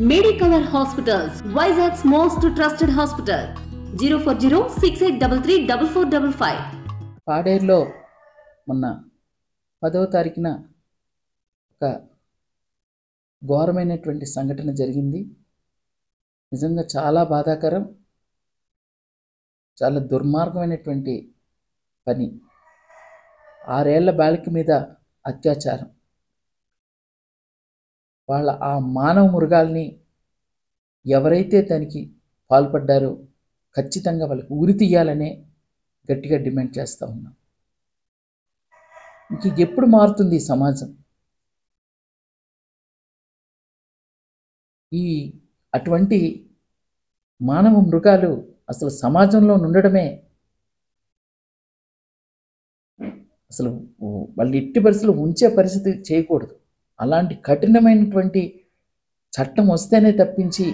Medicover Hospitals, Vizag's most trusted hospital. 04068334455. పాడేరులో మొన్న 10వ తారీఖున ఒక ఘోరమైనటువంటి సంఘటన జరిగింది. నిజంగా చాలా బాధాకరం, చాలా దుర్మార్గమైనటువంటి పని. 6 ఏళ్ల బాలిక మీద అత్యాచారం. వాళ్ళ ఆ మానవ మృగాల్ని ఎవరైతే దానికి పాల్పడ్డారో ఖచ్చితంగా వాళ్ళకి ఉరి తీయాలనే గట్టిగా డిమాండ్ చేస్తూ ఉన్నాం. ఇంక ఎప్పుడు మారుతుంది ఈ సమాజం? ఈ అటువంటి మానవ మృగాలు అసలు సమాజంలో ఉండడమే అసలు వాళ్ళు ఎట్టి పరిస్థితులు ఉంచే పరిస్థితి చేయకూడదు. అలాంటి కఠినమైనటువంటి చట్టం వస్తేనే తప్పించి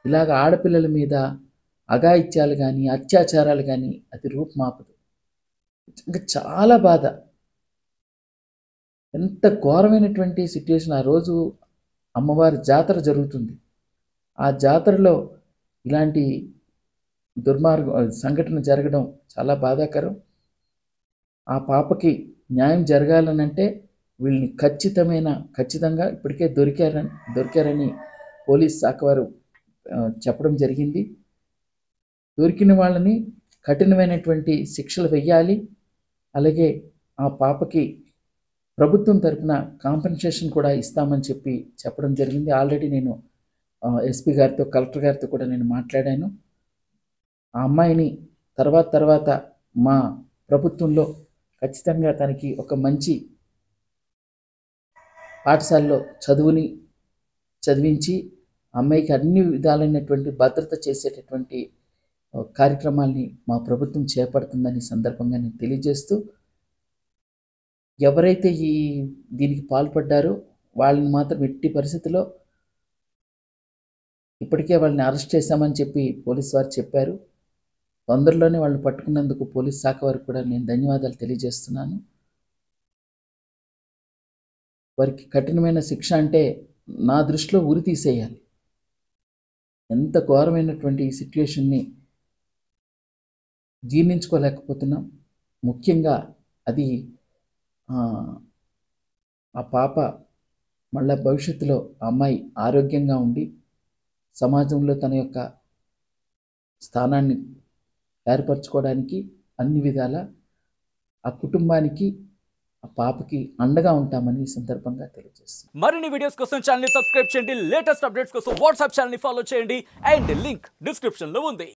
ఇలాగ ఆడపిల్లల మీద అఘాయిత్యాలు కానీ అత్యాచారాలు కానీ అది రూపుమాపదు. ఇంకా చాలా బాధ. ఎంత ఘోరమైనటువంటి సిట్యుయేషన్. ఆ రోజు అమ్మవారి జాతర జరుగుతుంది. ఆ జాతరలో ఇలాంటి దుర్మార్గ సంఘటన జరగడం చాలా బాధాకరం. ఆ పాపకి న్యాయం జరగాలనంటే వీళ్ళని ఖచ్చితంగా ఇప్పటికే దొరికారని పోలీస్ శాఖ వారు చెప్పడం జరిగింది. దొరికిన వాళ్ళని కఠినమైనటువంటి శిక్షలు వెయ్యాలి. అలాగే ఆ పాపకి ప్రభుత్వం తరఫున కాంపెన్సేషన్ కూడా ఇస్తామని చెప్పడం జరిగింది. ఆల్రెడీ నేను ఎస్పీ గారితో, కలెక్టర్ గారితో కూడా నేను మాట్లాడాను. ఆ అమ్మాయిని తర్వాత మా ప్రభుత్వంలో ఖచ్చితంగా తనకి ఒక మంచి పాఠశాలలో చదివించి అమ్మాయికి అన్ని విధాలైనటువంటి భద్రత చేసేటటువంటి కార్యక్రమాల్ని మా ప్రభుత్వం చేపడుతుందని సందర్భంగా నేను తెలియజేస్తూ, ఎవరైతే దీనికి పాల్పడ్డారో వాళ్ళని మాత్రం ఎట్టి పరిస్థితిలో ఇప్పటికే వాళ్ళని అరెస్ట్ చేశామని పోలీసు వారు చెప్పారు. తొందరలోనే వాళ్ళని పట్టుకున్నందుకు పోలీస్ శాఖ వారికి కూడా నేను ధన్యవాదాలు తెలియజేస్తున్నాను. వారికి కఠినమైన శిక్ష అంటే నా దృష్టిలో ఉరి తీసేయాలి. ఎంత ఘోరమైనటువంటి ఈ సిట్యుయేషన్ని జీర్ణించుకోలేకపోతున్నాం. ముఖ్యంగా అది ఆ పాప మళ్ళా భవిష్యత్తులో ఆ అమ్మాయి ఆరోగ్యంగా ఉండి సమాజంలో తన యొక్క స్థానాన్ని ఏర్పరచుకోవడానికి అన్ని విధాల ఆ కుటుంబానికి, ఆ పాపకి అండగా ఉంటామని ఈ సందర్భంగా తెలియజేస్తాం. మరిన్ని వీడియోస్ కోసం ఛానల్ ని సబ్స్క్రైబ్ చేయండి. లేటెస్ట్ అప్డేట్స్ కోసం వాట్సాప్ ఛానల్ ని ఫాలో చేయండి. అండ్ లింక్ డిస్క్రిప్షన్ లో ఉంది.